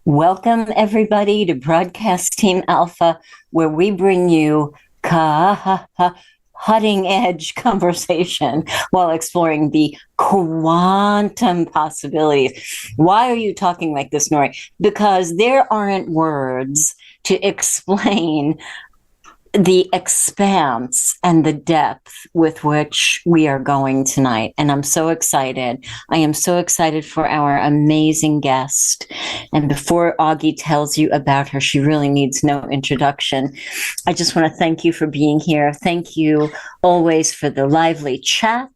Welcome, everybody, to Broadcast Team Alpha, where we bring you cutting edge conversation while exploring the quantum possibilities. Why are you talking like this, Nori? Because there aren't words to explain the expanse and the depth with which we are going tonight. And I'm so excited. I am so excited for our amazing guest. And before Augie tells you about her, she really needs no introduction. I just want to thank you for being here. Thank you always for the lively chat.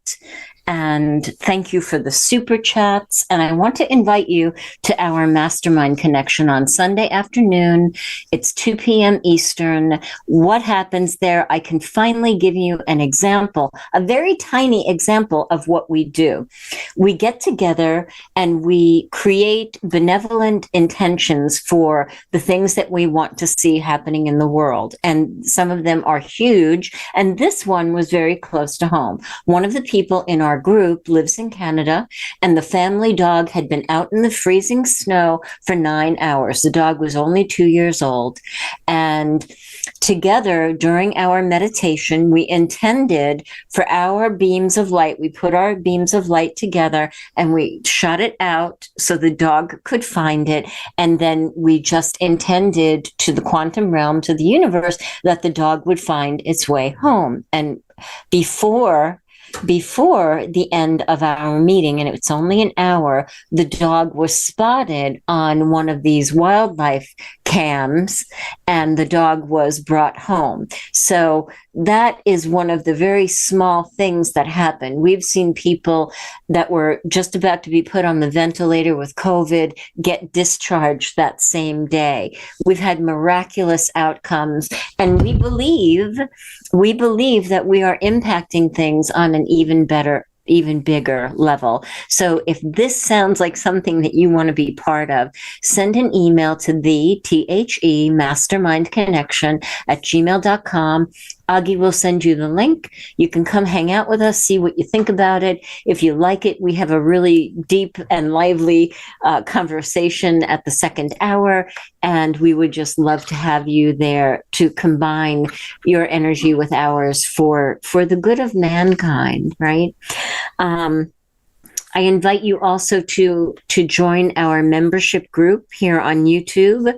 And thank you for the super chats. And I want to invite you to our mastermind connection on Sunday afternoon. It's 2 p.m. Eastern. What happens there? I can finally give you an example, a very tiny example of what we do. We get together and we create benevolent intentions for the things that we want to see happening in the world. And some of them are huge. And this one was very close to home. One of the people in our group lives in Canada, and the family dog had been out in the freezing snow for 9 hours. The dog was only 2 years old. And together during our meditation, we intended for our beams of light, we put our beams of light together and we shot it out so the dog could find it. And then we just intended to the quantum realm, to the universe, that the dog would find its way home. And before the end of our meeting, and it's only an hour, the dog was spotted on one of these wildlife cams, and the dog was brought home. So that is one of the very small things that happen. We've seen people that were just about to be put on the ventilator with COVID get discharged that same day. We've had miraculous outcomes, and we believe that we are impacting things on an even bigger level. So if this sounds like something that you want to be part of, send an email to the THE Mastermind Connection at gmail.com. Augie will send you the link. You can come hang out with us, see what you think about it. If you like it, we have a really deep and lively conversation at the second hour, and we would just love to have you there to combine your energy with ours for the good of mankind, right? I invite you also to join our membership group here on YouTube.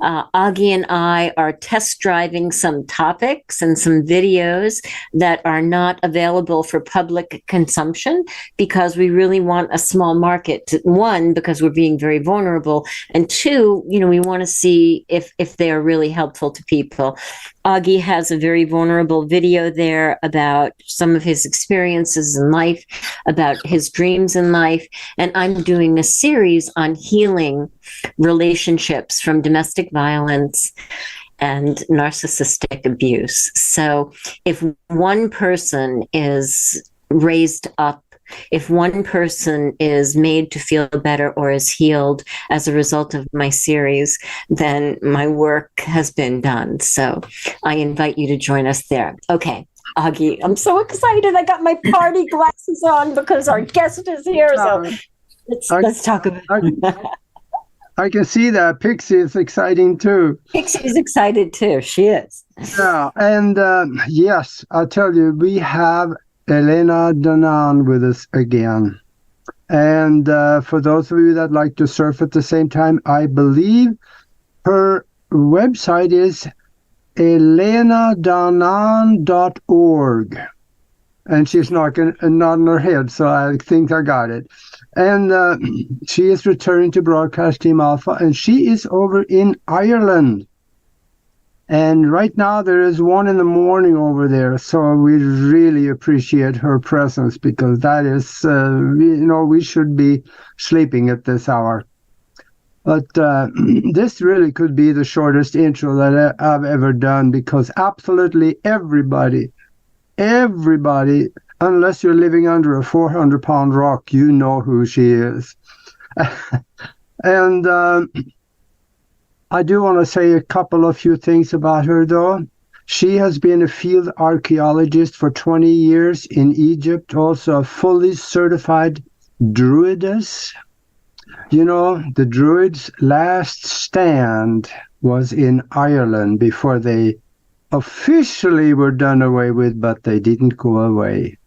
Augie and I are test driving some topics and some videos that are not available for public consumption because we really want a small market. One, because we're being very vulnerable, and two, we want to see if they are really helpful to people. Augie has a very vulnerable video there about some of his experiences in life, about his dreams in life, and I'm doing a series on healing relationships from domestic violence and narcissistic abuse. So if one person is raised up, if one person is made to feel better or is healed as a result of my series, then my work has been done. So I invite you to join us there. Okay, Augie, I'm so excited. I got my party glasses on because our guest is here. So let's talk about it. I can see that. Pixie is exciting too. Pixie's excited too. She is. Yeah, and yes, I'll tell you, we have Elena Danaan with us again. And for those of you that like to surf at the same time, I believe her website is elenadanaan.org. And she's nodding her head, so I think I got it. And she is returning to Broadcast Team Alpha, and she is over in Ireland. And right now there is 1 a.m. over there, so we really appreciate her presence because that is, we should be sleeping at this hour. But this really could be the shortest intro that I've ever done because absolutely everybody, unless you're living under a 400-pound rock, you know who she is. And I do want to say a few things about her, though. She has been a field archaeologist for 20 years in Egypt, also a fully certified druidess. You know, the druids' last stand was in Ireland before they officially were done away with, but they didn't go away.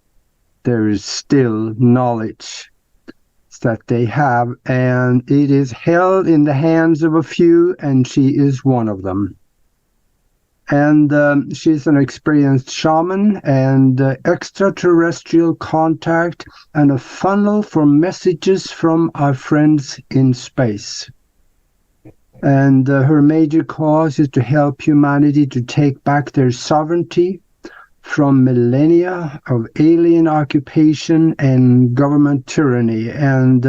There is still knowledge that they have, and it is held in the hands of a few, and she is one of them. And she's an experienced shaman and extraterrestrial contact and a funnel for messages from our friends in space. And her major cause is to help humanity to take back their sovereignty from millennia of alien occupation and government tyranny. And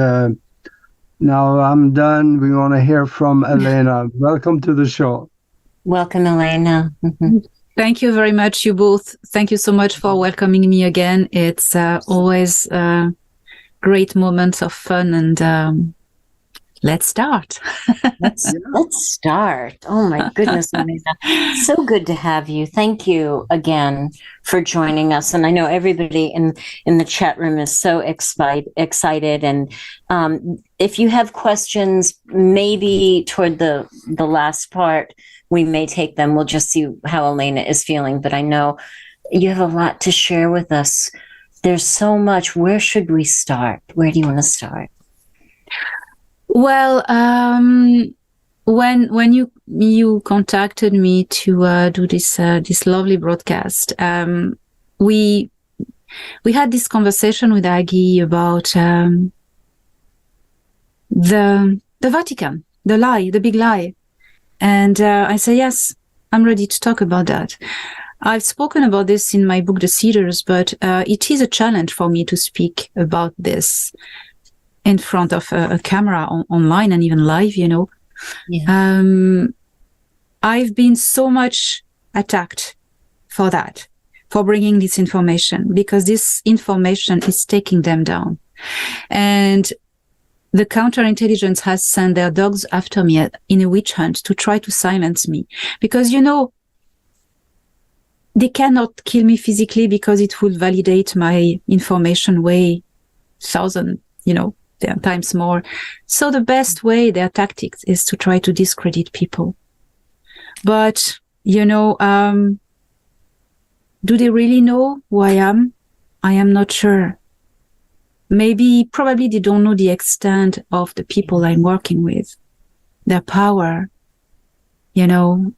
now I'm done. We want to hear from Elena. Welcome to the show. Welcome, Elena. Thank you very much, you both. Thank you so much for welcoming me again. It's always great moments of fun, and let's start. Let's start. Oh my goodness, Elena. So good to have you. Thank you again for joining us. And I know everybody in the chat room is so excited. And if you have questions, maybe toward the last part, we may take them. We'll just see how Elena is feeling. But I know you have a lot to share with us. There's so much. Where should we start? Where do you want to start? Well, when you contacted me to do this lovely broadcast, we had this conversation with Aggie about the Vatican, the big lie. And I said, yes, I'm ready to talk about that. I've spoken about this in my book, The Cedars, but it is a challenge for me to speak about this in front of a camera online and even live, you know. Yeah. I've been so much attacked for that, for bringing this information, because this information is taking them down. And the counterintelligence has sent their dogs after me in a witch hunt to try to silence me. Because, you know, they cannot kill me physically because it would validate my information way 1,000, you know, times more. So the best way, their tactics, is to try to discredit people. But, you know, do they really know who I am? I am not sure. Probably they don't know the extent of the people I'm working with, their power, you know,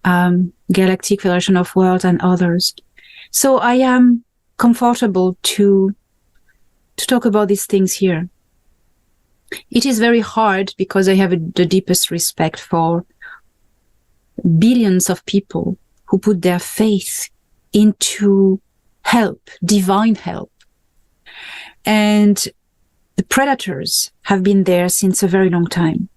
Galactic Federation of Worlds and others. So I am comfortable to talk about these things here. It is very hard because I have the deepest respect for billions of people who put their faith into help, divine help. And the predators have been there since a very long time.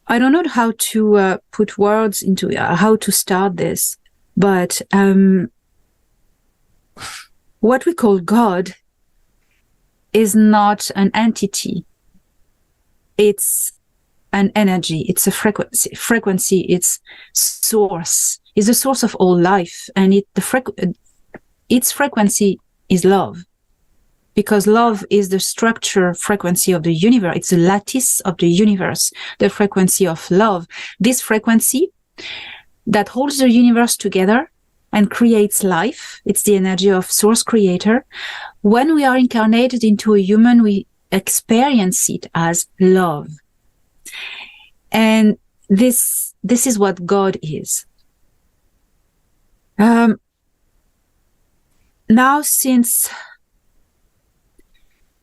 I don't know how to put words into how to start this, but what we call God is not an entity. It's an energy. It's a frequency. It's source. It's the source of all life, and its frequency is love. Because love is the structure frequency of the universe. It's the lattice of the universe, the frequency of love. This frequency that holds the universe together and creates life. It's the energy of source creator. When we are incarnated into a human, we experience it as love. And this is what God is. Now, since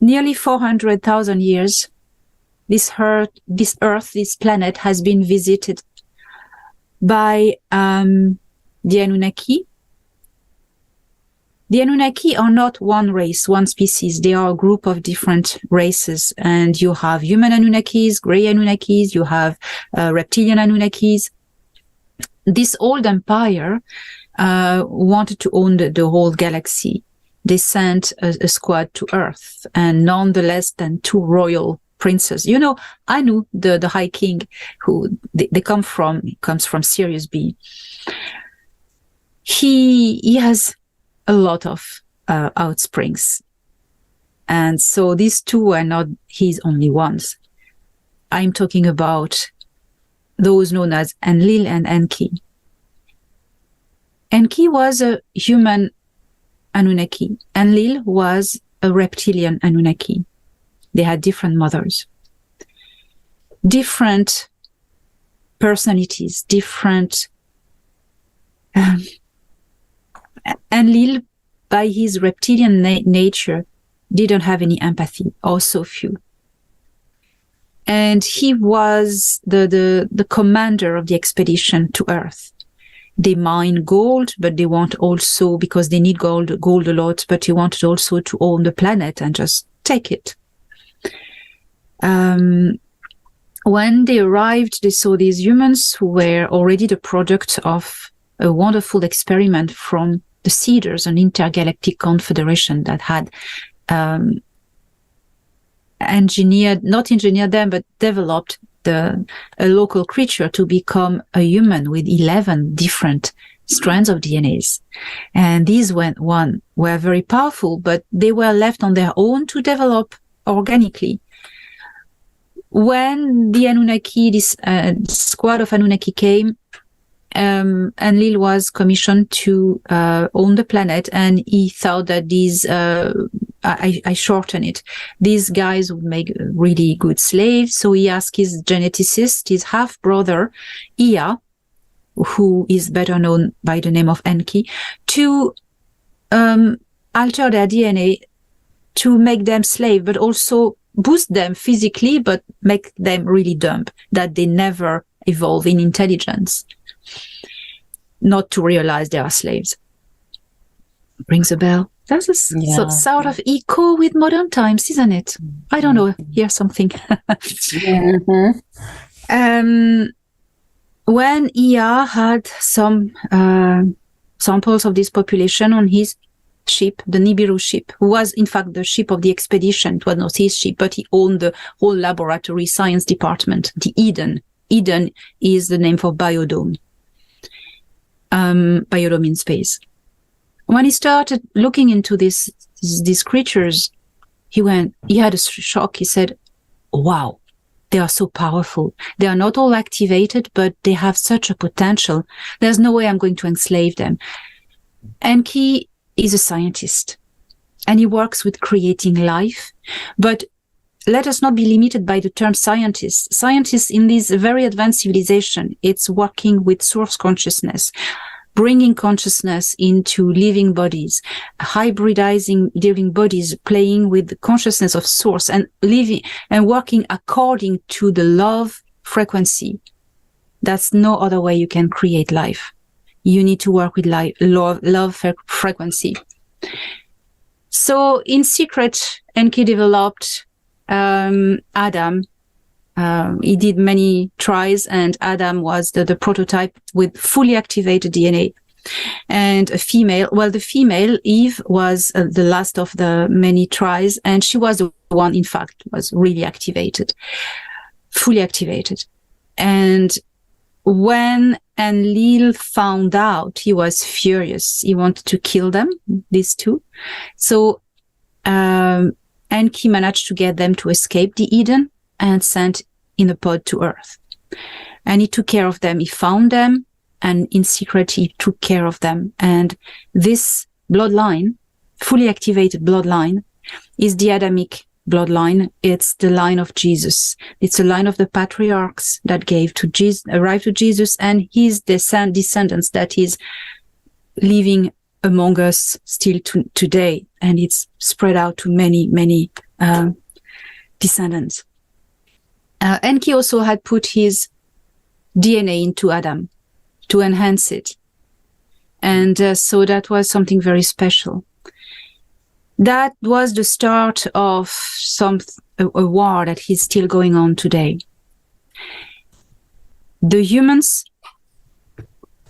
nearly 400,000 years, this Earth, this planet has been visited by the Anunnaki. The Anunnaki are not one race, one species. They are a group of different races. And you have human Anunnakis, gray Anunnakis, you have reptilian Anunnakis. This old empire wanted to own the whole galaxy. They sent a squad to Earth, and none the less than 2 royal princes. You know, Anu, the High King, who they comes from Sirius B. He has a lot of outsprings. And so these two are not his only ones. I'm talking about those known as Enlil and Enki. Enki was a human Anunnaki. Enlil was a reptilian Anunnaki. They had different mothers, different personalities, different. Enlil, by his reptilian nature, didn't have any empathy, or so few. And he was the commander of the expedition to Earth. They mine gold, but they want also, because they need gold a lot, but he wanted also to own the planet and just take it. When they arrived, they saw these humans who were already the product of a wonderful experiment from the Cedars, an intergalactic confederation that had not engineered them, but developed a local creature to become a human with 11 different strands of DNAs. And these were very powerful, but they were left on their own to develop organically. When the Anunnaki, this squad of Anunnaki came, Enlil was commissioned to own the planet, and he thought that these, I shorten it, these guys would make really good slaves. So he asked his geneticist, his half-brother, Ea, who is better known by the name of Enki, to alter their DNA to make them slave, but also boost them physically, but make them really dumb, that they never evolve in intelligence, not to realize they are slaves. Rings a bell. That's a sort of echo with modern times, isn't it? I don't know. Here's something. When Ea had some samples of this population on his ship, the Nibiru ship, who was in fact the ship of the expedition. It was not his ship, but he owned the whole laboratory science department, the Eden. Eden is the name for biodome. Biodome in space. When he started looking into these creatures, he had a shock. He said, wow, they are so powerful. They are not all activated, but they have such a potential. There's no way I'm going to enslave them. Enki is a scientist, and he works with creating life. But let us not be limited by the term scientist. Scientists in this very advanced civilization, it's working with source consciousness, bringing consciousness into living bodies, hybridizing living bodies, playing with the consciousness of source, and living and working according to the love frequency. That's no other way you can create life. You need to work with love frequency. So in secret, Enki developed Adam. He did many tries, and Adam was the prototype with fully activated DNA. And a female, the female, Eve, was the last of the many tries, and she was the one, in fact, was really activated, fully activated. And when Enlil found out, he was furious. He wanted to kill them, these two. So Enki managed to get them to escape the Eden and sent in a pod to Earth. And he took care of them. He found them, and in secret, he took care of them. And this bloodline, fully activated bloodline, is the Adamic bloodline. It's the line of Jesus. It's a line of the patriarchs that arrived to Jesus, and his descendants that is living among us still today. And it's spread out to many, many descendants. Enki also had put his DNA into Adam to enhance it. And so that was something very special. That was the start of a war that is still going on today. The humans,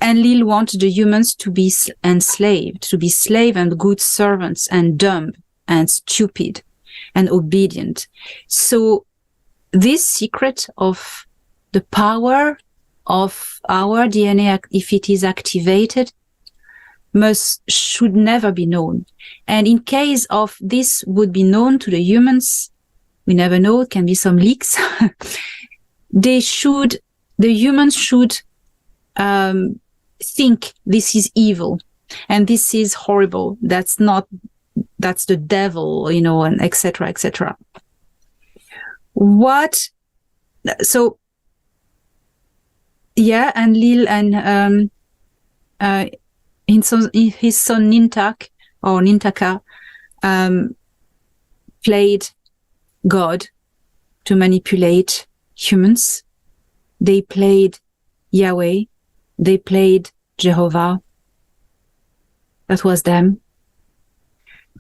Enlil wanted the humans to be enslaved, to be slave and good servants and dumb and stupid and obedient. So this secret of the power of our DNA, if it is activated, should never be known. And in case of this would be known to the humans, we never know, it can be some leaks. The humans should think this is evil and this is horrible. That's the devil, and etc., etc. And Lil and his son Nintaka played God to manipulate humans. They played Yahweh. They played Jehovah. That was them.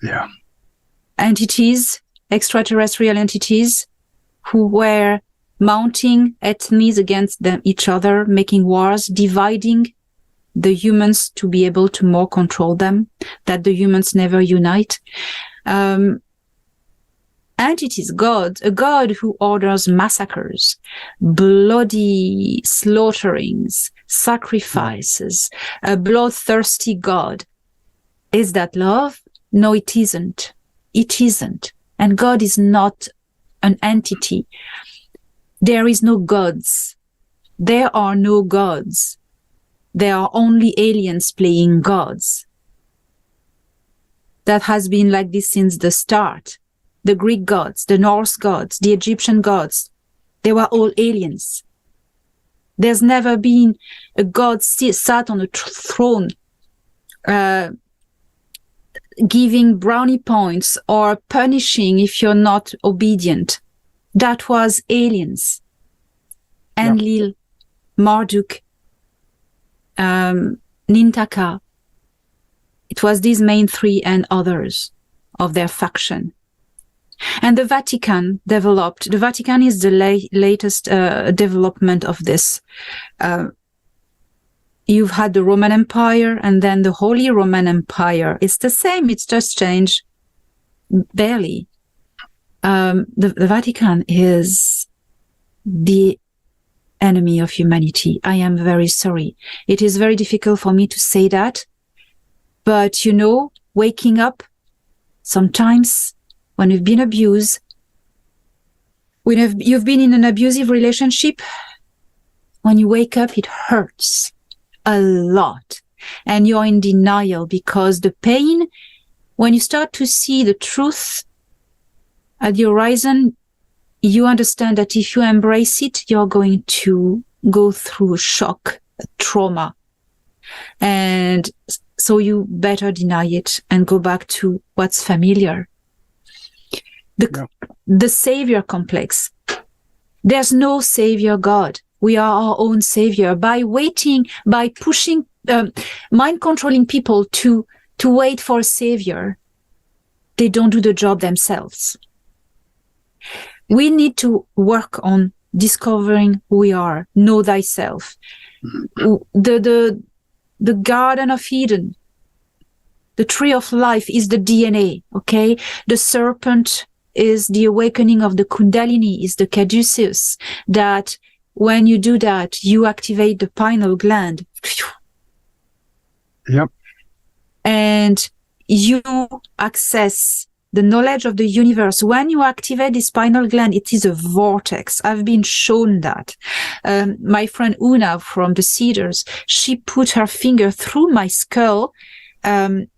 Yeah. Entities, extraterrestrial entities, who were mounting enemies against each other, making wars, dividing the humans to be able to more control them, that the humans never unite. Entities, a God who orders massacres, bloody slaughterings, sacrifices, a bloodthirsty God. Is that love? No, it isn't. It isn't. And God is not an entity. There is no gods. There are no gods. There are only aliens playing gods. That has been like this since the start. The Greek gods, the Norse gods, the Egyptian gods, they were all aliens. There's never been a god sat on a throne giving brownie points or punishing if you're not obedient. That was aliens. Enlil, Marduk, Nintaka. It was these main three and others of their faction. And the Vatican developed. The Vatican is the latest development of this. You've had the Roman Empire and then the Holy Roman Empire. It's the same. It's just changed barely. The Vatican is the enemy of humanity. I am very sorry. It is very difficult for me to say that. But, waking up sometimes when you've been abused, when you've been in an abusive relationship, when you wake up, it hurts a lot. And you're in denial because the pain, when you start to see the truth at the horizon, you understand that if you embrace it, you're going to go through a shock, a trauma. And so you better deny it and go back to what's familiar. The savior complex. There's no savior God. We are our own savior. By pushing, mind controlling people to wait for a savior, they don't do the job themselves. We need to work on discovering who we are. Know thyself. The Garden of Eden, the tree of life is the DNA, okay? The serpent is the awakening of the Kundalini, is the caduceus, that when you do that, you activate the pineal gland. Yep. And you access the knowledge of the universe. When you activate this pineal gland, it is a vortex. I've been shown that. My friend Una from the Cedars, she put her finger through my skull in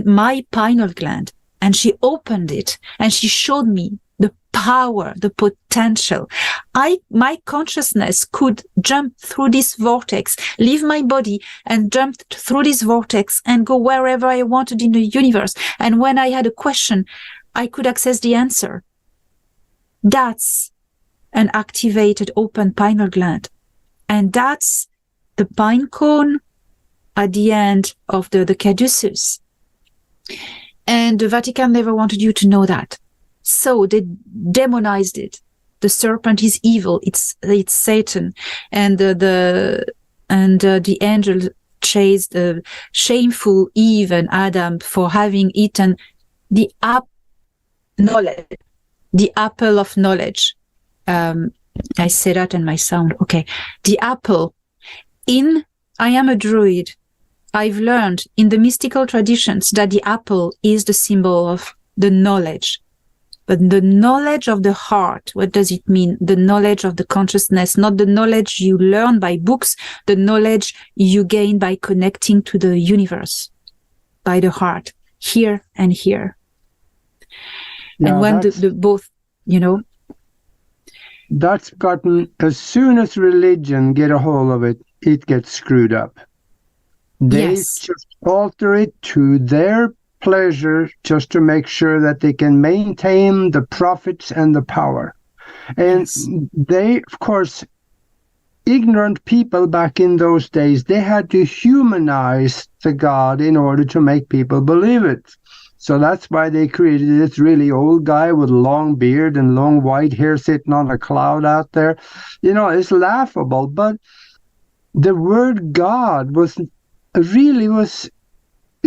my pineal gland, and she opened it, and she showed me the power, the potential. My consciousness could jump through this vortex, leave my body and jump through this vortex and go wherever I wanted in the universe. And when I had a question, I could access the answer. That's an activated open pineal gland. And that's the pine cone at the end of the caduceus. And the Vatican never wanted you to know that. So they demonized it. The serpent is evil. It's Satan, and the angel chased the shameful Eve and Adam for having eaten the knowledge, the apple of knowledge. I say that in my sound. Okay, the apple. I am a druid. I've learned in the mystical traditions that the apple is the symbol of the knowledge. But the knowledge of the heart, what does it mean? The knowledge of the consciousness, not the knowledge you learn by books, the knowledge you gain by connecting to the universe, by the heart, here and here. Yeah, and when the both, That's gotten, as soon as religion get a hold of it, it gets screwed up. They Yes. just alter it to their pleasure just to make sure that they can maintain the profits and the power. And Yes. they, of course, ignorant people back in those days, they had to humanize the God in order to make people believe it. So that's why they created this really old guy with a long beard and long white hair sitting on a cloud out there. It's laughable, but the word God was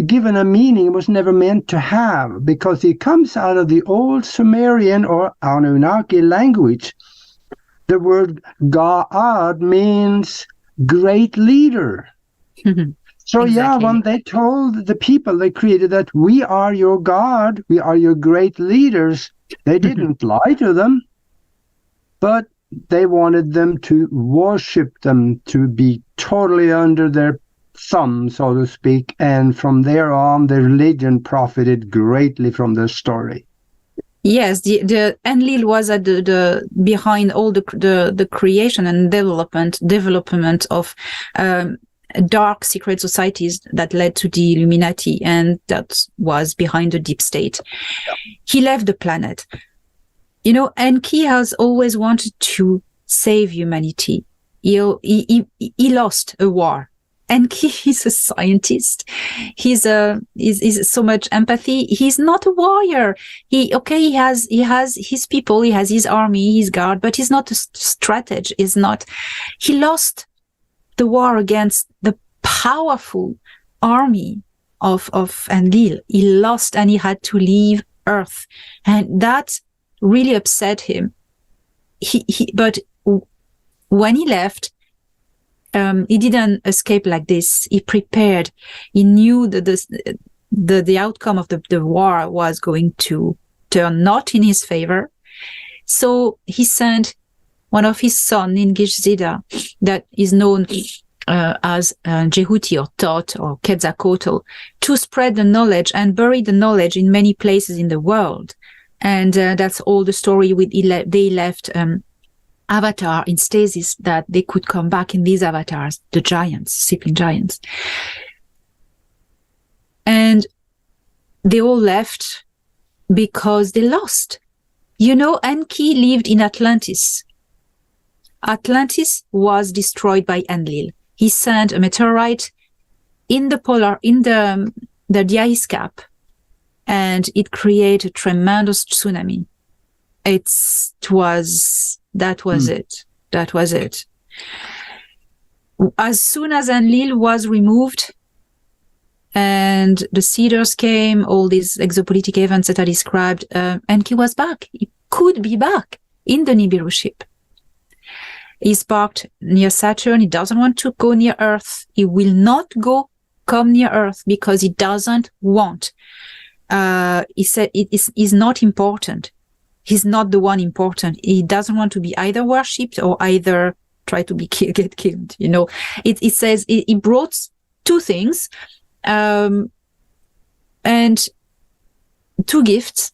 given a meaning it was never meant to have, because it comes out of the old Sumerian or Anunnaki language. The word God means great leader. So Exactly. when they told the people they created that we are your God, we are your great leaders, they didn't lie to them, but they wanted them to worship them, to be totally under their thumb, so to speak, and from there on, the religion profited greatly from the story. Yes, the Enlil was at the behind all the creation and development of dark secret societies that led to the Illuminati, and that was behind the deep state. He left the planet. Enki has always wanted to save humanity. He lost a war. Enki is a scientist. He's so much empathy. He's not a warrior. He has his people, he has his army, his guard, but he's not a strategist. He lost the war against the powerful army of Enlil. He lost, and he had to leave Earth, and that really upset him. But when he left, he didn't escape like this. He prepared. He knew that the outcome of the war was going to turn not in his favor. So he sent one of his sons in Gish-Zeta, that is known as Jehuti or Tot or Quetzalcoatl, to spread the knowledge and bury the knowledge in many places in the world. And that's all the story. They left avatar in stasis, that they could come back in these avatars, the giants, sleeping giants. And they all left because they lost. Enki lived in Atlantis. Atlantis was destroyed by Enlil. He sent a meteorite in the ice cap, and it created a tremendous tsunami. That was it. As soon as Enlil was removed and the cedars came, all these exopolitic events that I described, Enki was back. He could be back in the Nibiru ship. He's parked near Saturn. He doesn't want to go near Earth. He will not come near Earth because he doesn't want. He said it is not important. He's not the one important. He doesn't want to be either worshipped or either try to be get killed. It says he brought two things, and two gifts,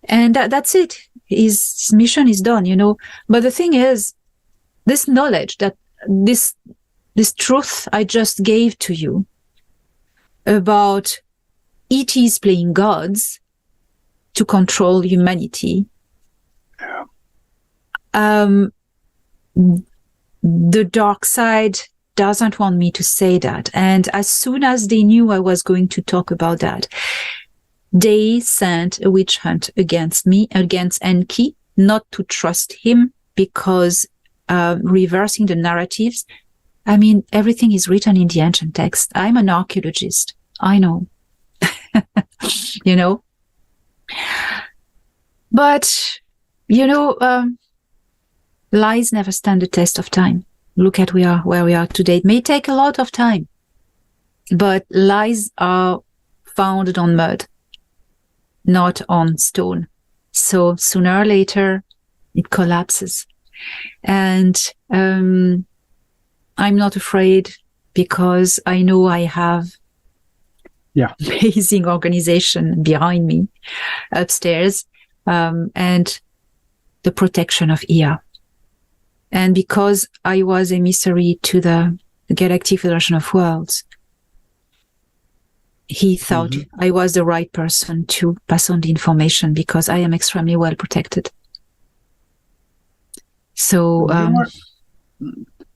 and that's it. His mission is done. But the thing is, this knowledge, that this truth I just gave to you about ETs playing gods to control humanity. The dark side doesn't want me to say that. And as soon as they knew I was going to talk about that, they sent a witch hunt against me, against Enki, not to trust him, because reversing the narratives, everything is written in the ancient text. I'm an archaeologist. I know. But, lies never stand the test of time. Look at where we are today. It may take a lot of time, but lies are founded on mud, not on stone. So sooner or later, it collapses. And I'm not afraid, because I know I have amazing organization behind me upstairs, and the protection of Ea. And because I was emissary to the Galactic Federation of Worlds, he thought I was the right person to pass on the information, because I am extremely well protected. So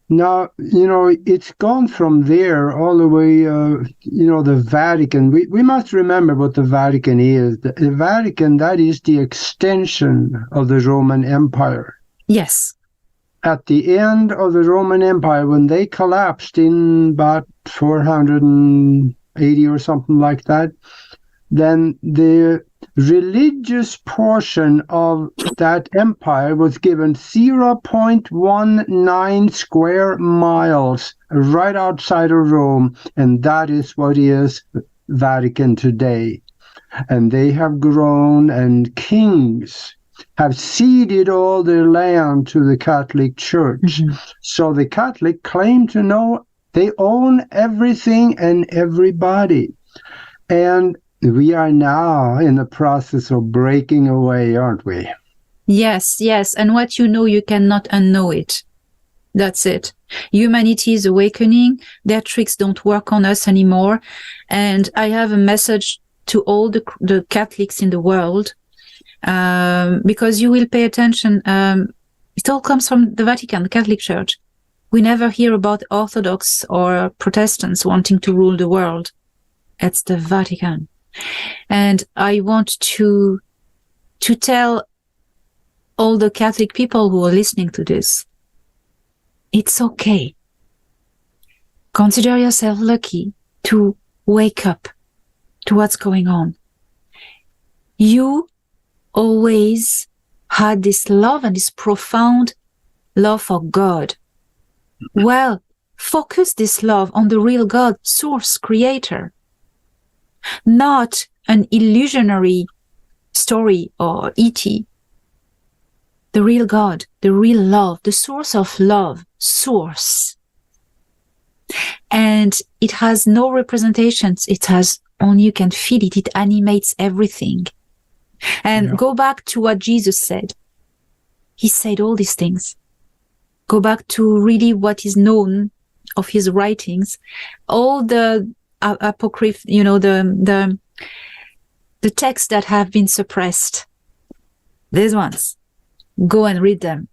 now, it's gone from there all the way, the Vatican. We must remember what the Vatican is. The Vatican, that is the extension of the Roman Empire. Yes. At the end of the Roman Empire, when they collapsed in about 480 or something like that, then the religious portion of that empire was given 0.19 square miles right outside of Rome, and that is what is Vatican today. And they have grown, and kings have ceded all their land to the Catholic Church. So the Catholic claim to know they own everything and everybody. And we are now in the process of breaking away, aren't we? Yes. And what you cannot unknow it. That's it. Humanity is awakening. Their tricks don't work on us anymore. And I have a message to all the Catholics in the world, because you will pay attention. It all comes from the Vatican, the Catholic Church. We never hear about Orthodox or Protestants wanting to rule the world. It's the Vatican. And I want to tell all the Catholic people who are listening to this, it's okay. Consider yourself lucky to wake up to what's going on. You always had this love and this profound love for God. Well, focus this love on the real God, source, creator. Not an illusionary story or E.T. The real God, the real love, the source of love, source. And it has no representations. It has only, you can feel it. It animates everything. And go back to what Jesus said. He said all these things. Go back to really what is known of his writings. All the apocryph, the texts that have been suppressed, these ones, go and read them.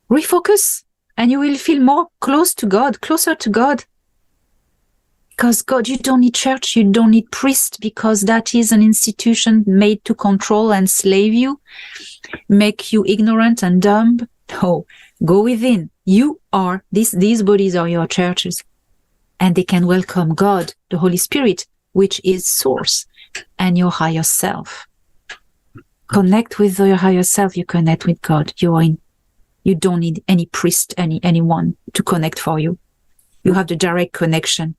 Refocus, and you will feel more closer to God. Because God, you don't need church, you don't need priest, because that is an institution made to control and slave you, make you ignorant and dumb. No, go within. You are, these bodies are your churches, and they can welcome God, the Holy Spirit, which is source, and your higher self. Connect with your higher self, you connect with God. You don't need any priest, anyone to connect for you. You have the direct connection.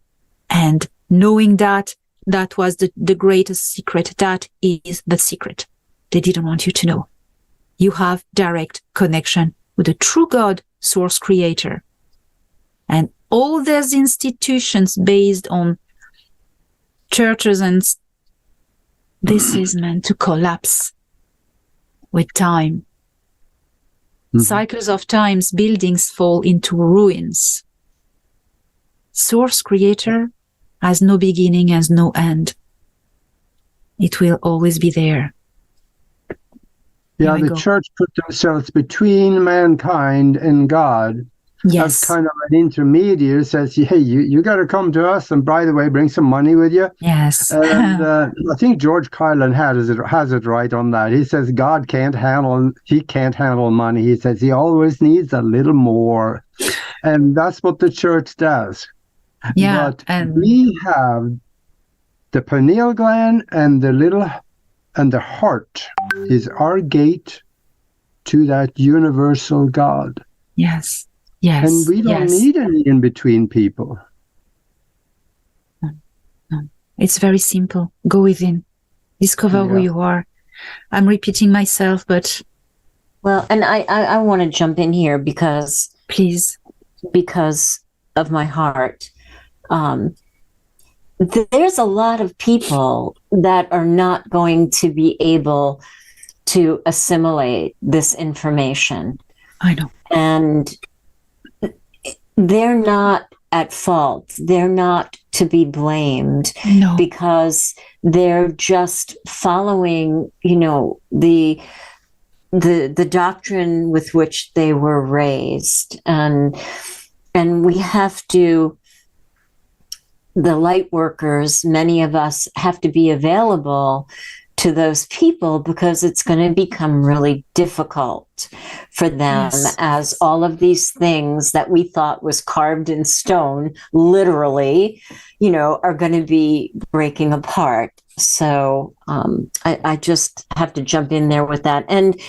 And knowing that was the greatest secret. That is the secret they didn't want you to know. You have direct connection with the true God, source, creator. And all those institutions based on churches, and this is meant to collapse with time. Cycles of times, buildings fall into ruins. Source, creator, has no beginning, has no end. It will always be there. Yeah, the church put themselves between mankind and God. Yes. As kind of an intermediary, says, hey, you got to come to us, and by the way, bring some money with you. Yes. And I think George Carlin has it right on that. He says God can't handle money. He says he always needs a little more. And that's what the church does. Yeah. But we have the pineal gland, and the heart is our gate to that universal God. Yes. Yes. And we don't yes. need any in-between people. No. It's very simple. Go within. Discover who Yeah. you are. I'm repeating myself, but Well, and I want to jump in here because please. of my heart. There's a lot of people that are not going to be able to assimilate this information. I know. And they're not at fault. They're not to be blamed. No. Because they're just following, the doctrine with which they were raised. And we have to, the light workers, many of us have to be available to those people, because it's going to become really difficult for them, Yes. as all of these things that we thought was carved in stone, literally, are going to be breaking apart. So I just have to jump in there with that. And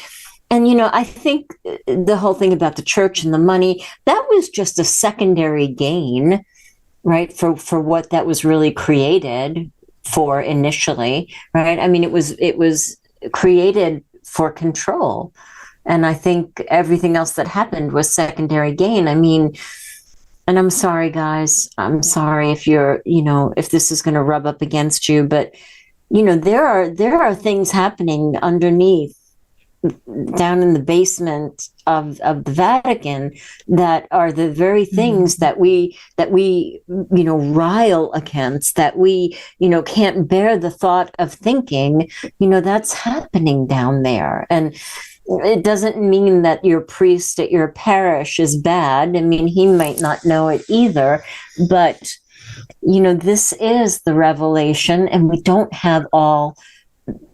I think the whole thing about the church and the money, that was just a secondary gain, right? For what that was really created for initially, right? I mean, it was created for control. And I think everything else that happened was secondary gain. I mean, and I'm sorry, guys. I'm sorry if you're, if this is going to rub up against you, but, there are things happening underneath, down in the basement of the Vatican, that are the very things that we rile against, that we can't bear the thought of thinking, that's happening down there. And it doesn't mean that your priest at your parish is bad. I mean, he might not know it either, but this is the revelation, and we don't have all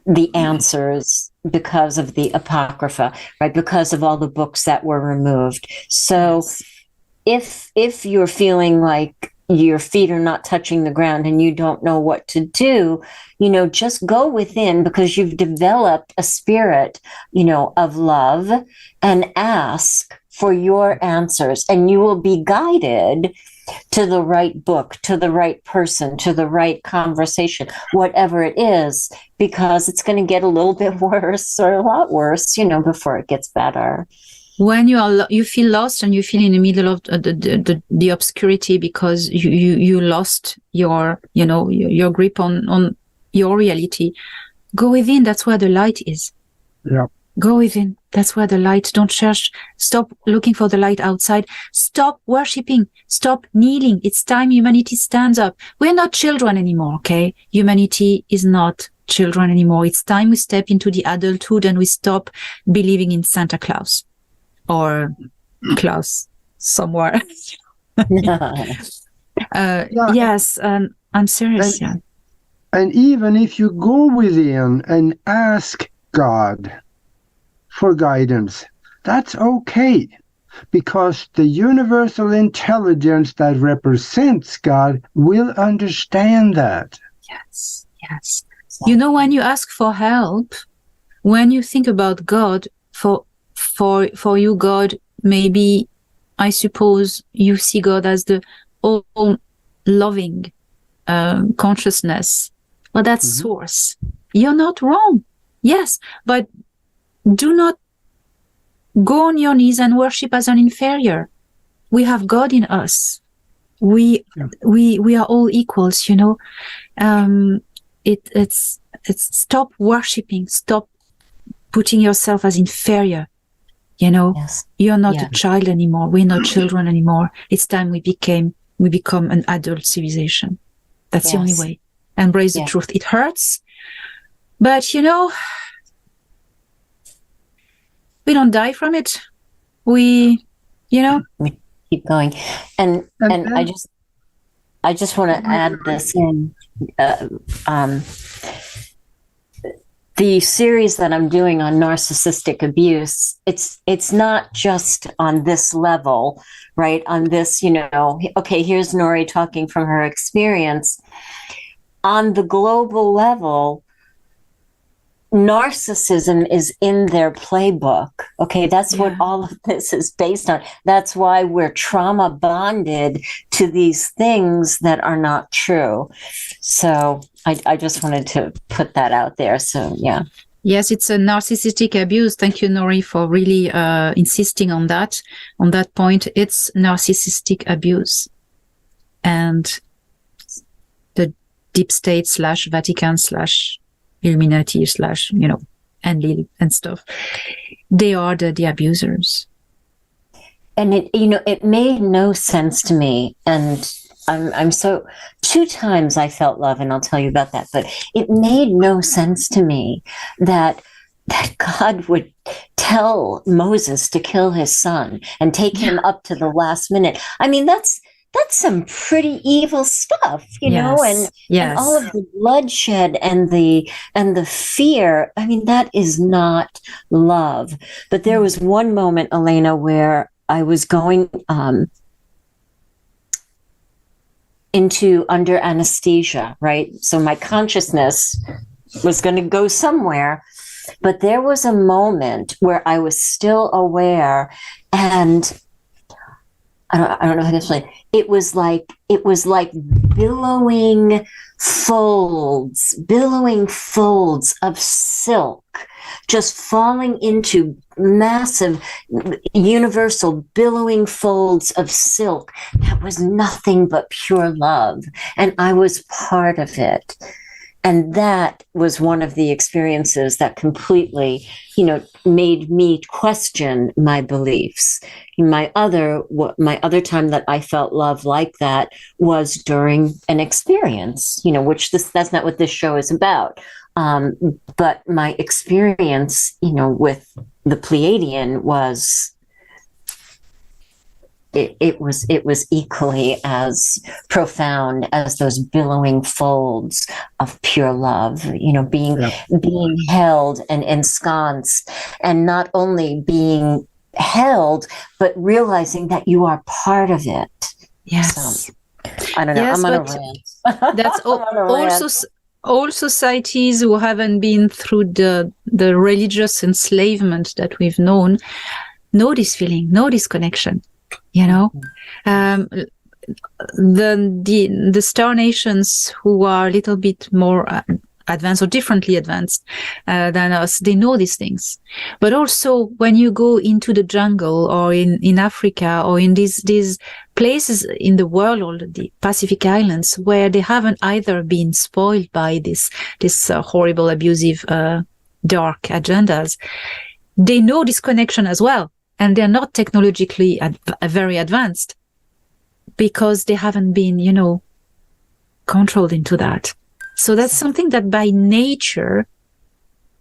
the answers because of the Apocrypha, right? Because of all the books that were removed. So if you're feeling like your feet are not touching the ground and you don't know what to do, just go within, because you've developed a spirit, of love, and ask for your answers, and you will be guided to the right book, to the right person, to the right conversation, whatever it is, because it's going to get a little bit worse, or a lot worse, before it gets better. When you feel lost, and you feel in the middle of the obscurity, because you lost your grip on your reality, go within. That's where the light is. Yeah. Go within. That's where the light. Don't search. Stop looking for the light outside. Stop worshipping. Stop kneeling. It's time humanity stands up. We're not children anymore, okay? Humanity is not children anymore. It's time we step into the adulthood, and we stop believing in Santa Claus or Klaus somewhere. Yes, I'm serious. And even if you go within and ask God for guidance, that's okay, because the universal intelligence that represents God will understand that. Yes. When you ask for help, when you think about God, for you, God, maybe, I suppose, you see God as the all-loving consciousness. Well, that's source. You're not wrong. Yes, but do not go on your knees and worship as an inferior. We have God in us. We are all equals, It's stop worshiping. Stop putting yourself as inferior. Yes. You're not a child anymore. We're not children anymore. It's time we become an adult civilization. That's the only way. Embrace the truth. It hurts, but we don't die from it. We keep going. And I just want to add this in. The series that I'm doing on narcissistic abuse, it's not just on this level, right? On this, okay, here's Nori talking from her experience. On the global level, narcissism is in their playbook. Okay, that's what all of this is based on. That's why we're trauma bonded to these things that are not true. So I just wanted to put that out there. So yeah. Yes, it's a narcissistic abuse. Thank you, Nori, for really insisting on that point. It's narcissistic abuse. And the deep state / Vatican / Illuminati / Enlil and stuff, they are the abusers. And it made no sense to me. And I'm so, 2 times I felt love, and I'll tell you about that, but it made no sense to me that God would tell Moses to kill his son and take him up to the last minute. I mean, that's some pretty evil stuff, you know, and all of the bloodshed and the fear. I mean, that is not love. But there was one moment, Elena, where I was going into under anesthesia, right? So my consciousness was going to go somewhere, but there was a moment where I was still aware, and I don't know how to explain. It was like billowing folds of silk just falling into massive universal billowing folds of silk that was nothing but pure love, and I was part of it. And that was one of the experiences that completely, made me question my beliefs. My other time that I felt love like that was during an experience, which that's not what this show is about. But my experience, with the Pleiadian was, it was equally as profound as those billowing folds of pure love, being held and ensconced, and not only being held, but realizing that you are part of it. Yes. So, I don't know. Yes, I'm on a rant. That's also all societies who haven't been through the religious enslavement that we've known know this feeling, know this connection. The star nations who are a little bit more advanced or differently advanced than us, they know these things. But also when you go into the jungle or in Africa or in these places in the world, or the Pacific Islands, where they haven't either been spoiled by this horrible, abusive, dark agendas, they know this connection as well. And they're not technologically very advanced because they haven't been, controlled into that. So that's something that by nature,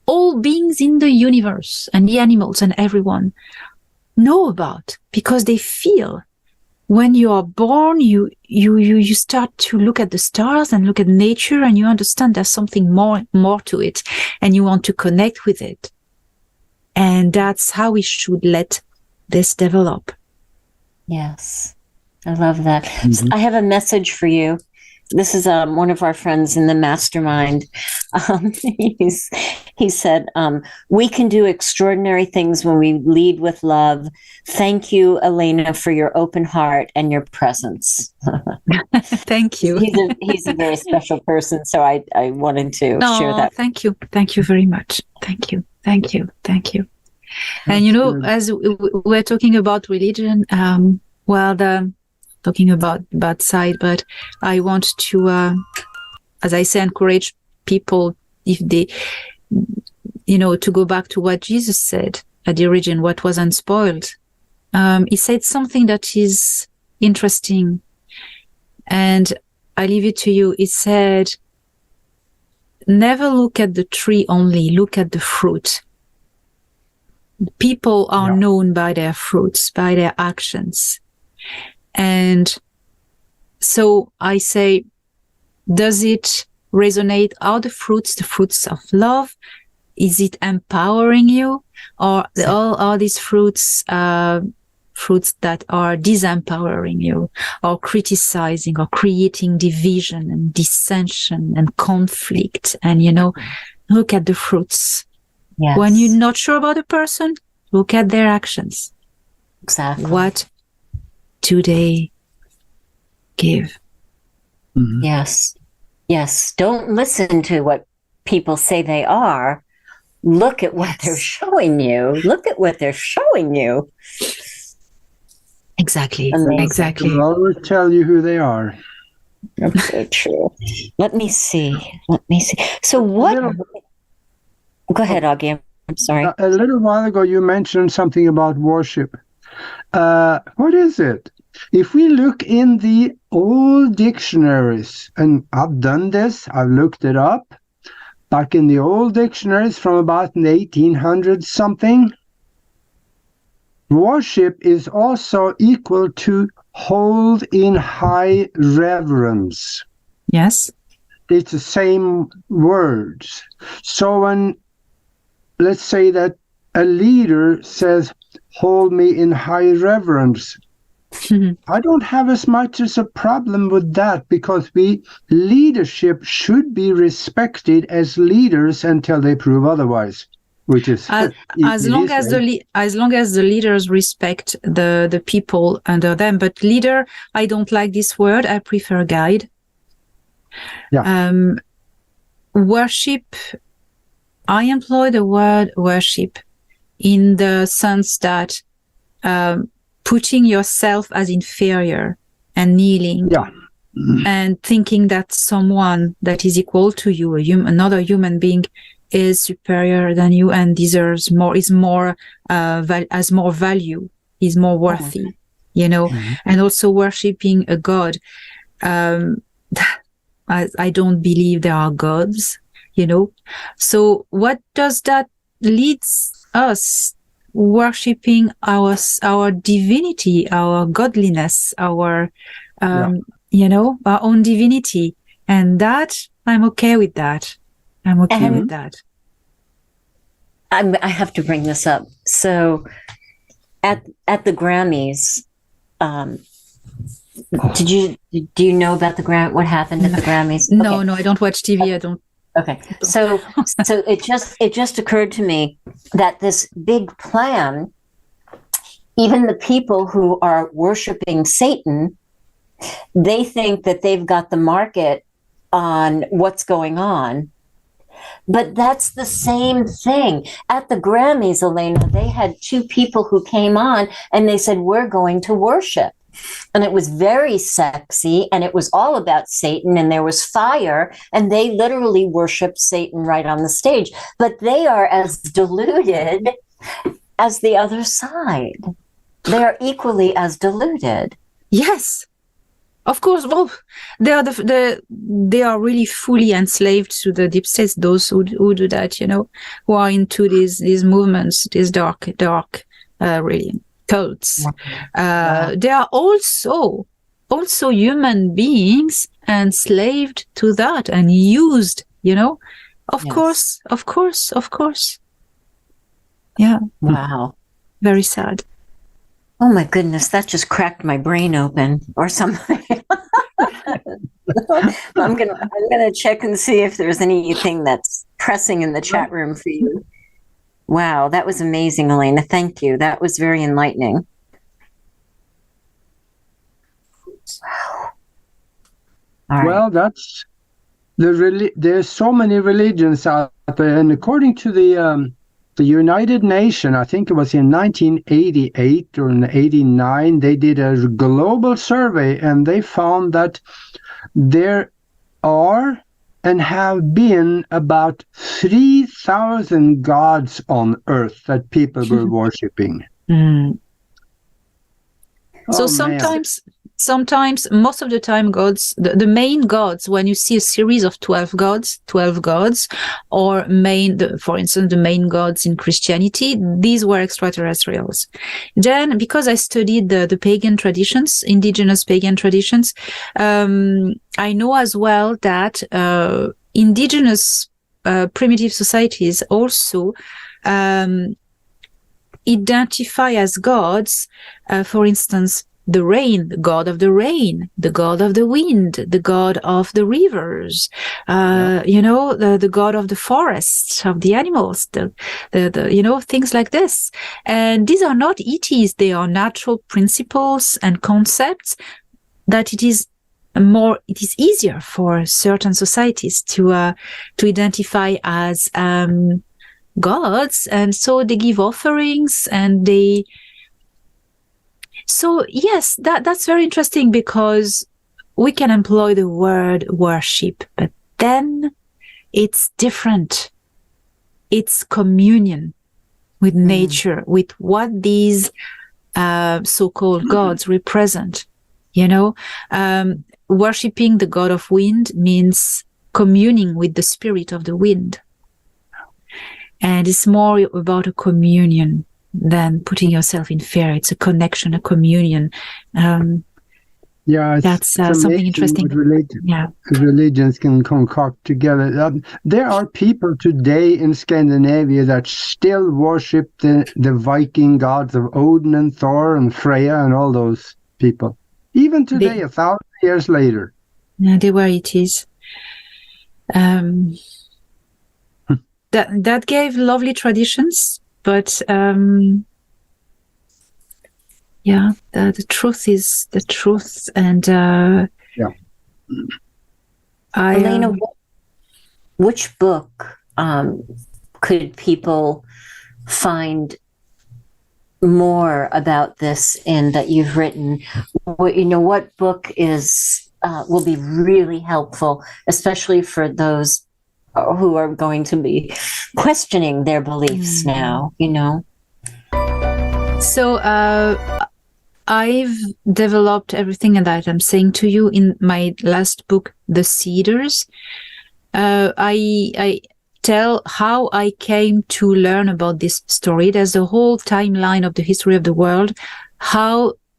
all beings in the universe and the animals and everyone know about, because they feel. When you are born, you start to look at the stars and look at nature, and you understand there's something more to it, and you want to connect with it. And that's how we should let this develop. Yes, I love that. Mm-hmm. I have a message for you. This is one of our friends in the mastermind. He said, we can do extraordinary things when we lead with love. Thank you, Elena, for your open heart and your presence. Thank you. He's a very special person, so I wanted to share that. Thank you. Thank you very much. Thank you. And as we're talking about religion, talking about bad side, but I want to, as I say, encourage people, if they, to go back to what Jesus said at the origin, what was unspoiled. He said something that is interesting, and I leave it to you. He said, never look at the tree only, look at the fruit. People are known by their fruits, by their actions. And so I say, does it resonate? Are the fruits of love? Is it empowering you? Or are these fruits fruits that are disempowering you, or criticizing, or creating division and dissension and conflict? And look at the fruits. Yes. When you're not sure about a person, look at their actions. Exactly. What do they give? Mhm. Yes. Yes. Don't listen to what people say they are. Look at what they're showing you. Look at what they're showing you. Exactly. Amazing. Exactly. They'll always tell you who they are. That's so true. Let me see. So what? Go ahead, Augie. I'm sorry. A little while ago, you mentioned something about worship. What is it? If we look in the old dictionaries, and I've done this, I've looked it up, back in the old dictionaries from about 1800 something, worship is also equal to hold in high reverence. Yes. It's the same words. So when, let's say that a leader says, hold me in high reverence, I don't have as much as a problem with that, because leadership should be respected as leaders until they prove otherwise, which is as long as the leaders respect the people under them. But leader, I don't like this word. I prefer guide. Yeah. Worship, I employ the word worship in the sense that putting yourself as inferior and kneeling, and thinking that someone that is equal to you, another human being, is superior than you and deserves more, has more value, is more worthy, and also worshipping a god. I don't believe there are gods, So what does that leads us? Worshipping our divinity, our godliness, our our own divinity, and that I'm okay with that. With that. I have to bring this up. So, at the Grammys, do you know about what happened at the Grammys? No, I don't watch TV. I don't. Okay, so it just occurred to me that this big plan, even the people who are worshiping Satan, they think that they've got the market on what's going on. But that's the same thing. At the Grammys, Elena, they had two people who came on and they said, we're going to worship. And it was very sexy, and it was all about Satan, and there was fire, and they literally worshiped Satan right on the stage. But they are as deluded as the other side. They are equally as deluded. Yes, of course. Well, they are really fully enslaved to the deep states. Those who do that, who are into these movements, these dark, really cults. They are also human beings enslaved to that and used. Of course. Yeah. Wow. Very sad. Oh my goodness, that just cracked my brain open or something. I'm gonna check and see if there's anything that's pressing in the chat room for you. Wow, that was amazing, Elena. Thank you. That was very enlightening. Wow. All well, right. that's there's so many religions out there, and according to the United Nations, I think it was in 1988 or in 89, they did a global survey, and they found that there are and have been about 3,000 gods on earth that people were worshipping. So sometimes, most of the time, gods, the main gods, when you see a series of 12 gods, or for instance, the main gods in Christianity, these were extraterrestrials. Then, because I studied the pagan traditions, indigenous pagan traditions, I know as well that indigenous primitive societies also identify as gods, for instance, the rain, the god of the rain, the god of the wind, the god of the rivers, the god of the forests, of the animals, the things like this. And these are not ETs, they are natural principles and concepts that it is easier for certain societies to identify as gods, and so they give offerings, and so yes, that's very interesting, because we can employ the word worship, but then it's different. It's communion with nature, with what these so-called gods represent. Worshipping the god of wind means communing with the spirit of the wind. And it's more about a communion than putting yourself in fear. It's a connection, a communion. That's something interesting. Religions can concoct together. There are people today in Scandinavia that still worship the Viking gods of Odin and Thor and Freya and all those people. Even today, 1,000 years later. Yeah, they were ETs. That gave lovely traditions, but the truth is the truth. And Elena, which book could people find more about this in that you've written? What book will be really helpful, especially for those who are going to be questioning their beliefs now, So I've developed everything that I'm saying to you in my last book, The Cedars. I tell how I came to learn about this story. There's a whole timeline of the history of the world,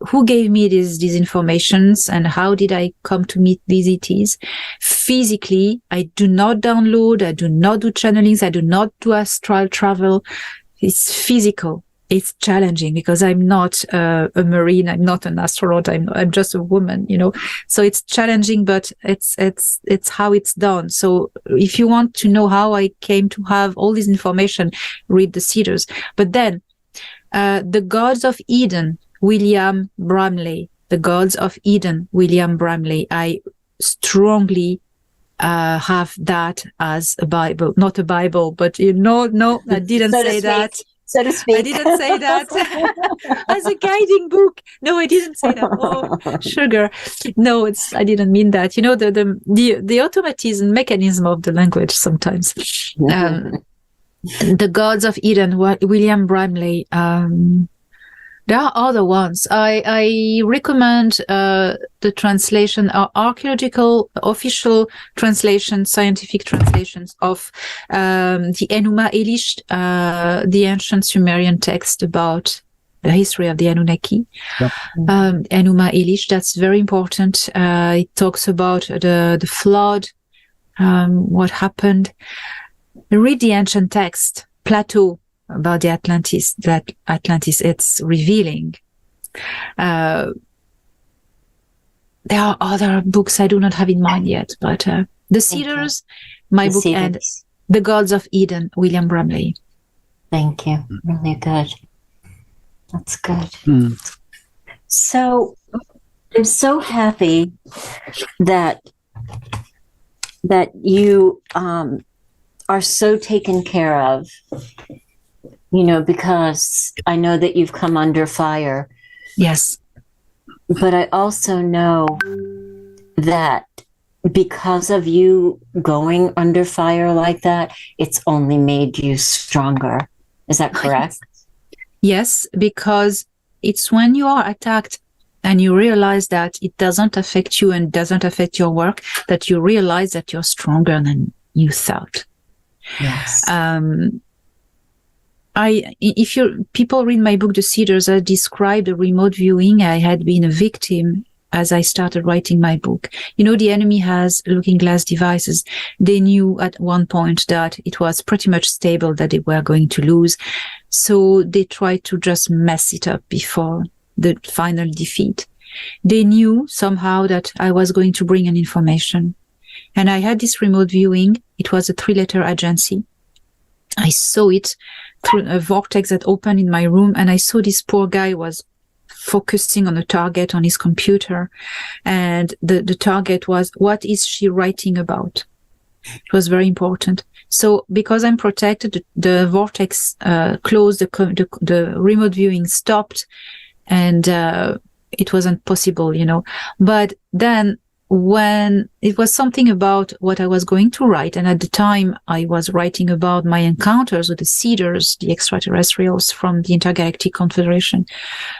who gave me these informations, and how did I come to meet these ETs. Physically, I do not download, I do not do channelings, I do not do astral travel. It's physical. It's challenging because I'm not a Marine, I'm not an astronaut, I'm just a woman, So it's challenging, but it's how it's done. So if you want to know how I came to have all this information, read The Cedars. But then, The Gods of Eden, William Bramley. The Gods of Eden, William Bramley. I strongly have that as a Bible, not a Bible, but no, I didn't say that. So to speak. I didn't say that as a guiding book. No, I didn't say that. Oh, sugar. No, I didn't mean that. The automatism mechanism of the language sometimes. The Gods of Eden, William Bramley. There are other ones. I recommend the translation, archaeological official translation, scientific translations of the Enuma Elish, the ancient Sumerian text about the history of the Anunnaki. Yep. Enuma Elish, that's very important. It talks about the flood, what happened. Read the ancient text, Plato, about the Atlantis, it's revealing. There are other books I do not have in mind yet, but The Cedars, my book, and The Gods of Eden, William Bramley. Thank you. Really good. That's good. So I'm so happy that you are so taken care of, because I know that you've come under fire. Yes. But I also know that because of you going under fire like that, it's only made you stronger. Is that correct? Yes, because it's when you are attacked and you realize that it doesn't affect you and doesn't affect your work, that you realize that you're stronger than you thought. Yes. If people read my book, The Cedars, I describe the remote viewing. I had been a victim as I started writing my book. The enemy has looking glass devices. They knew at one point that it was pretty much stable, that they were going to lose. So they tried to just mess it up before the final defeat. They knew somehow that I was going to bring an information. And I had this remote viewing. It was a 3-letter agency. I saw it through a vortex that opened in my room, and I saw this poor guy was focusing on a target on his computer. And the target was, what is she writing about? It was very important. So because I'm protected, the vortex closed, the remote viewing stopped, and it wasn't possible, But then when it was something about what I was going to write, and at the time I was writing about my encounters with the Cedars, the extraterrestrials from the Intergalactic Confederation.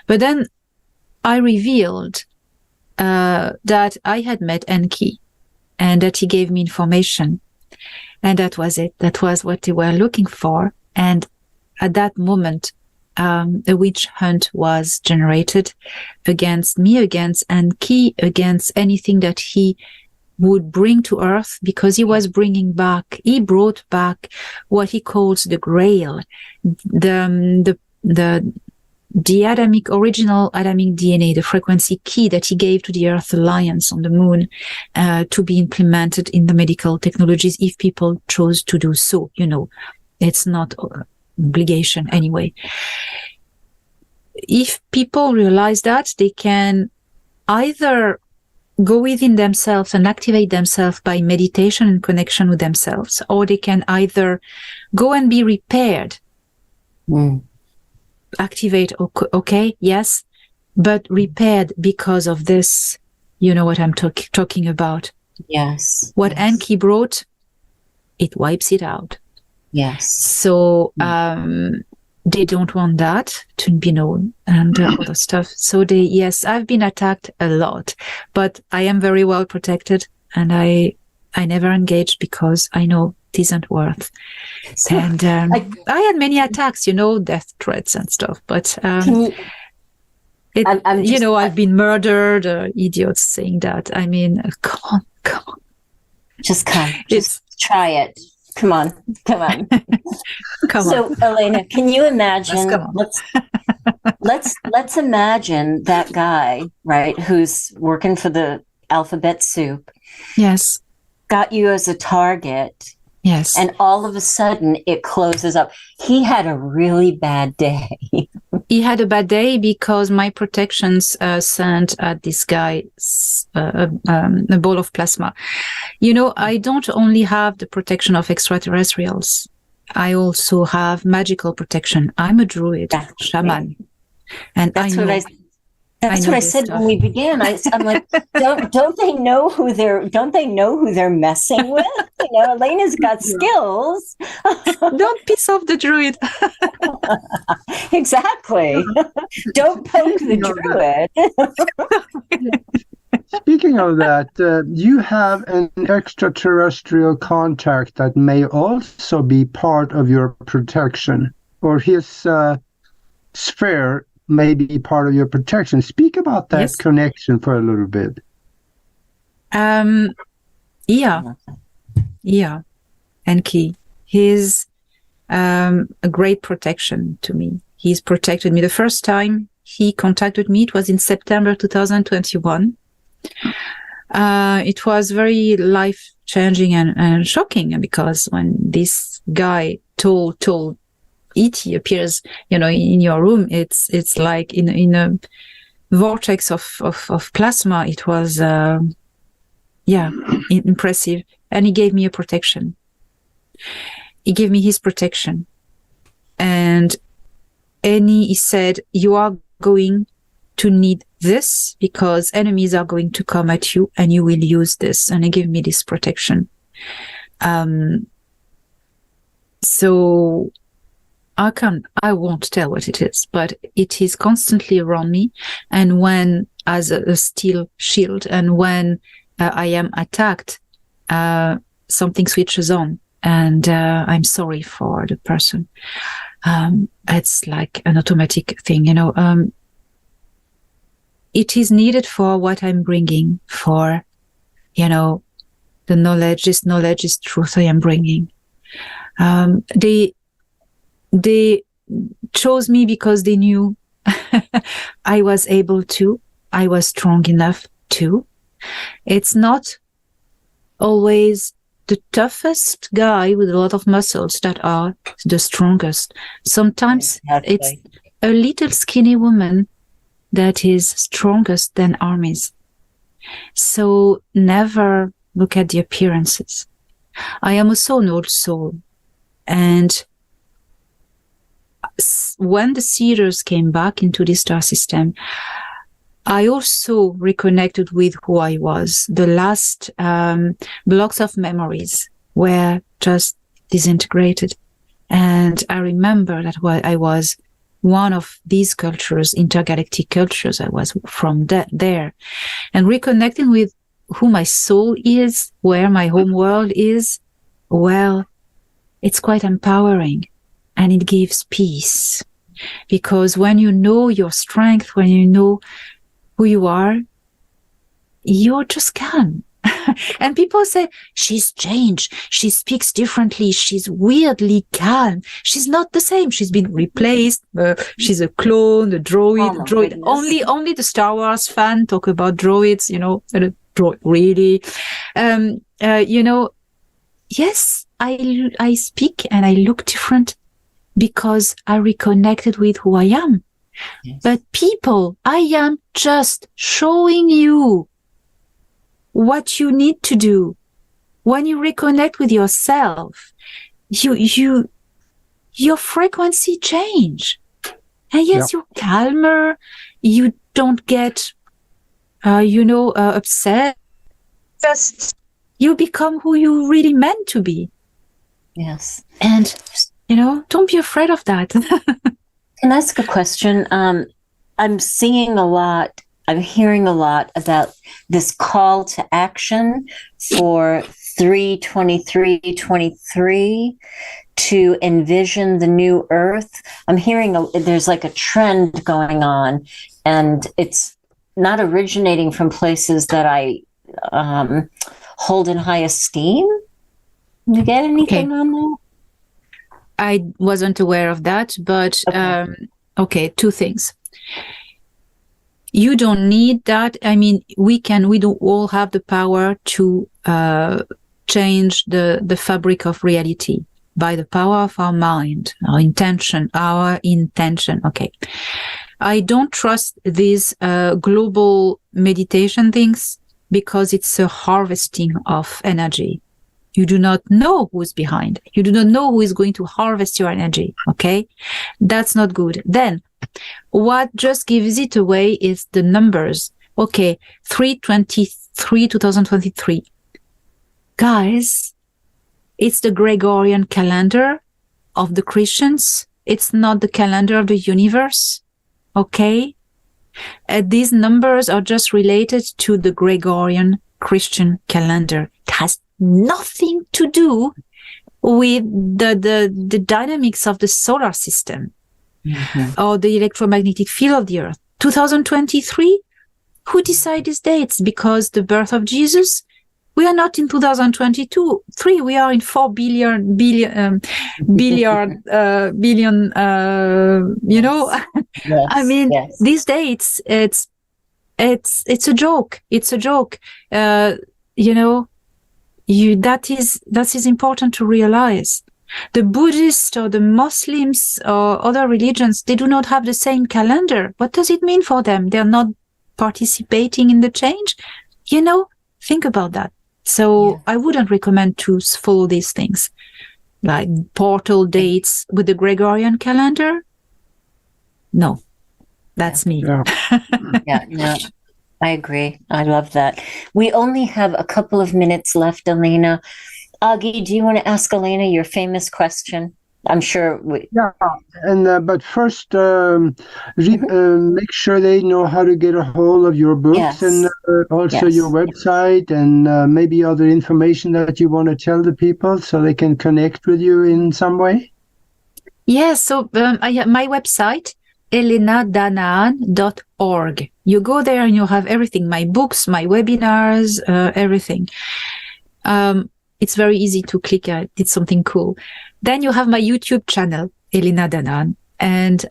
But then I revealed that I had met Enki, and that he gave me information. And that was it. That was what they were looking for. And at that moment, a witch hunt was generated against me, against Enki, against anything that he would bring to Earth, because he brought back what he calls the Grail, the original Adamic DNA, the frequency key that he gave to the Earth Alliance on the moon, to be implemented in the medical technologies if people chose to do so. It's not obligation anyway. If people realize that, they can either go within themselves and activate themselves by meditation and connection with themselves, or they can either go and be repaired. Activate, okay, yes, but repaired because of this. You know what I'm talking about. Yes. What Enki brought, it wipes it out. Yes. So they don't want that to be known and other stuff. So I've been attacked a lot, but I am very well protected, and I never engage because I know it isn't worth. So, and I had many attacks, death threats and stuff, but I've been murdered, idiots saying that. I mean, come on. Just come. Just try it. Come on. So, Elena, can you imagine? Let's imagine that guy, right, who's working for the alphabet soup. Yes. Got you as a target. Yes. And all of a sudden it closes up. He had a really bad day. He had a bad day because my protections sent at this guy a ball of plasma. I don't only have the protection of extraterrestrials. I also have magical protection. I'm a druid, shaman. And That's what I said when we began. I'm like, don't they know who they're messing with? Elena's got skills. Don't piss off the druid. Exactly. Don't poke the druid. Speaking of that, you have an extraterrestrial contact that may also be part of your protection, or his sphere may be part of your protection. Speak about that connection for a little bit. Yeah. Enki, he's a great protection to me. He's protected me. The first time he contacted me, it was in September 2021. It was very life-changing and shocking, because when this guy told E.T. appears, in your room, it's like in a vortex of plasma. It was, impressive. And he gave me a protection. He gave me his protection. And he said, you are going to need this because enemies are going to come at you and you will use this. And he gave me this protection. So I won't tell what it is, but it is constantly around me. And when, as a steel shield, and when I am attacked, something switches on, and I'm sorry for the person. It's like an automatic thing, it is needed for what I'm bringing, for, the knowledge, this truth I am bringing. They chose me because they knew I was able to, I was strong enough too. It's not always the toughest guy with a lot of muscles that are the strongest. Sometimes it's a little skinny woman that is strongest than armies. So never look at the appearances. I am also an old soul. And when the seers came back into the star system, I also reconnected with who I was. The last blocks of memories were just disintegrated. And I remember that I was one of these cultures, intergalactic cultures. I was from there. And reconnecting with who my soul is, where my home world is, well, it's quite empowering. And it gives peace. Because when you know your strength, when you know who you are, you're just calm. And people say, she's changed. She speaks differently. She's weirdly calm. She's not the same. She's been replaced. She's a clone, a droid. Oh, Droid. Only the Star Wars fan talk about droids, droid, really. Yes, I speak and I look different because I reconnected with who I am. Yes. But people, I am just showing you what you need to do. When you reconnect with yourself, your frequency change. And yes, you're calmer. You don't get, upset. Just you become who you really meant to be. Yes. And, don't be afraid of that. Can I ask a question? I'm seeing a lot, I'm hearing a lot about this call to action for 3/23/23 to envision the new Earth. I'm hearing there's like a trend going on, and it's not originating from places that I hold in high esteem. You get anything on that? I wasn't aware of that, but two things. You don't need that. I mean, we don't all have the power to change the fabric of reality by the power of our mind, our intention. Okay. I don't trust these global meditation things because it's a harvesting of energy. You do not know who's behind. You do not know who is going to harvest your energy. Okay. That's not good. Then what just gives it away is the numbers. Okay. 3/23/2023. Guys, it's the Gregorian calendar of the Christians. It's not the calendar of the universe. Okay. These numbers are just related to the Gregorian Christian calendar. It has nothing to do with the dynamics of the solar system or the electromagnetic field of the Earth. 2023, who decided these dates? Because the birth of Jesus, we are not in 2022-3, we are in 4 billion, yes. Yes, I mean, these dates, it's a joke. It's a joke. That is important to realize. The Buddhists or the Muslims or other religions, they do not have the same calendar. What does it mean for them? They're not participating in the change. Think about that. So I wouldn't recommend to follow these things like portal dates with the Gregorian calendar. No, that's me. No. I agree. I love that. We only have a couple of minutes left, Elena. Augie, do you want to ask Elena your famous question? I'm sure but first, make sure they know how to get a hold of your books and also your website and maybe other information that you want to tell the people so they can connect with you in some way. So I have my website, elenadanaan.org. You go there and you have everything, my books, my webinars, everything. It's very easy to click at. It's something cool. Then you have my YouTube channel, Elena Danaan, and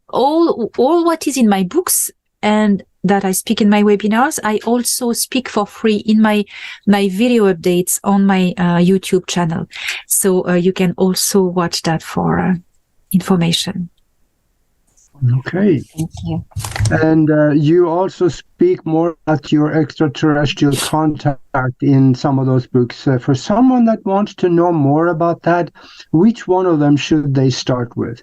all what is in my books and that I speak in my webinars, I also speak for free in my video updates on my YouTube channel. So you can also watch that for information. Okay. Thank you. And you also speak more at your extraterrestrial contact in some of those books. For someone that wants to know more about that, which one of them should they start with?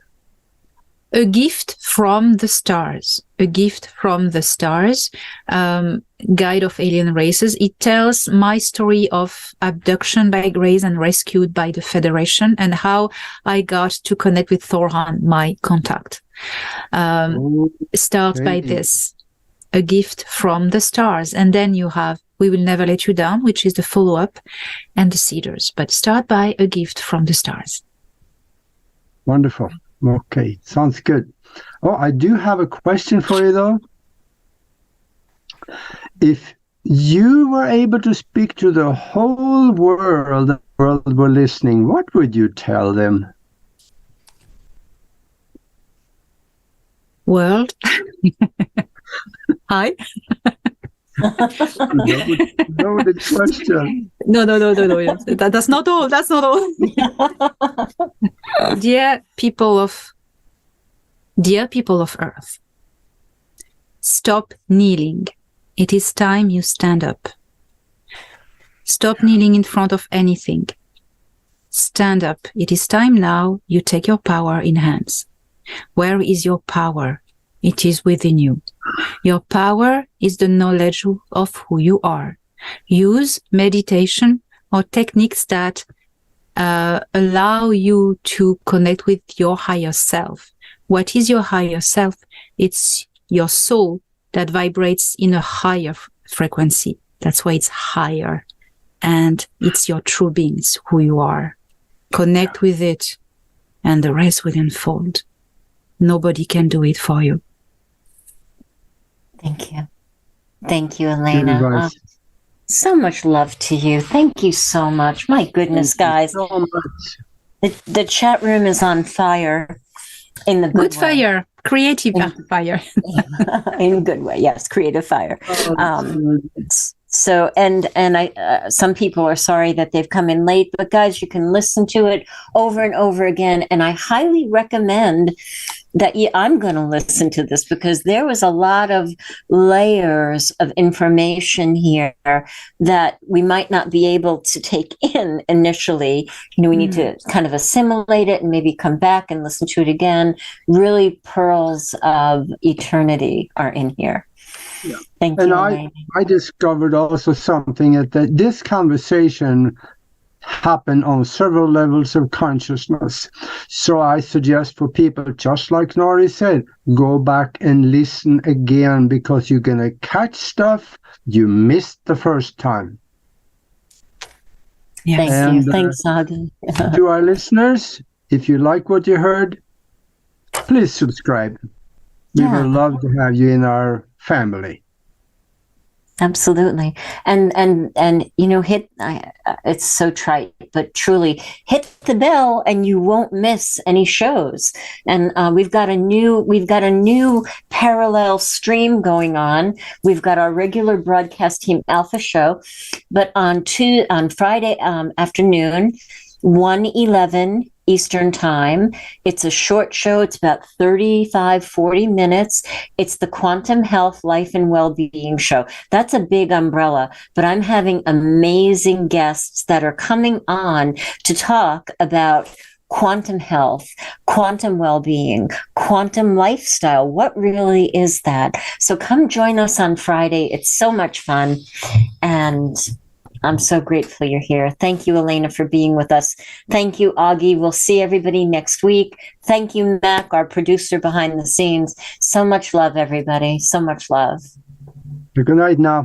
A Gift from the Stars. A Gift from the Stars, Guide of Alien Races. It tells my story of abduction by grace and rescued by the Federation, and how I got to connect with Thorhan, my contact. Start by this, A Gift from the Stars, and then you have We Will Never Let You Down, which is the follow-up, and The Cedars. But start by A Gift from the Stars. Wonderful. Okay, sounds good. Oh, I do have a question for you, though. If you were able to speak to the whole world, the world were listening, what would you tell them? World. Hi. Loaded question. No. That's not all. That's not all. Dear people of Earth, stop kneeling. It is time you stand up. Stop kneeling in front of anything. Stand up. It is time now you take your power in hands. Where is your power? It is within you. Your power is the knowledge of who you are. Use meditation or techniques that allow you to connect with your higher self. What is your higher self? It's your soul that vibrates in a higher frequency. That's why it's higher. And it's your true beings, who you are. Connect with it, and the rest will unfold. Nobody can do it for you. Thank you. Thank you, Elena. So much love to you. Thank you so much. My goodness, guys. So much. The chat room is on fire in the good way. Fire. Creative fire. In a good way. Yes, creative fire. So, and I, some people are sorry that they've come in late, but guys, you can listen to it over and over again. And I highly recommend that I'm going to listen to this, because there was a lot of layers of information here that we might not be able to take in initially. You know, we need to kind of assimilate it and maybe come back and listen to it again. Really, pearls of eternity are in here. Yeah. Thank you. And I discovered also something that this conversation happened on several levels of consciousness. So I suggest for people, just like Nori said, go back and listen again, because you're going to catch stuff you missed the first time. Yes. Thank you. Thanks, Agi. To our listeners, if you like what you heard, please subscribe. We would love to have you in our family. Absolutely. And you know, it's so trite, but truly hit the bell and you won't miss any shows. And we've got a new parallel stream going on. We've got our regular broadcast Team Alpha show, but on Friday afternoon, 1:11 Eastern Time. It's a short show. It's about 40 minutes. It's the Quantum Health, Life, and Wellbeing show. That's a big umbrella, but I'm having amazing guests that are coming on to talk about quantum health, quantum well-being, quantum lifestyle. What really is that? So come join us on Friday. It's so much fun. And I'm so grateful you're here. Thank you, Elena, for being with us. Thank you, Augie. We'll see everybody next week. Thank you, Mac, our producer behind the scenes. So much love, everybody. So much love. Good night now.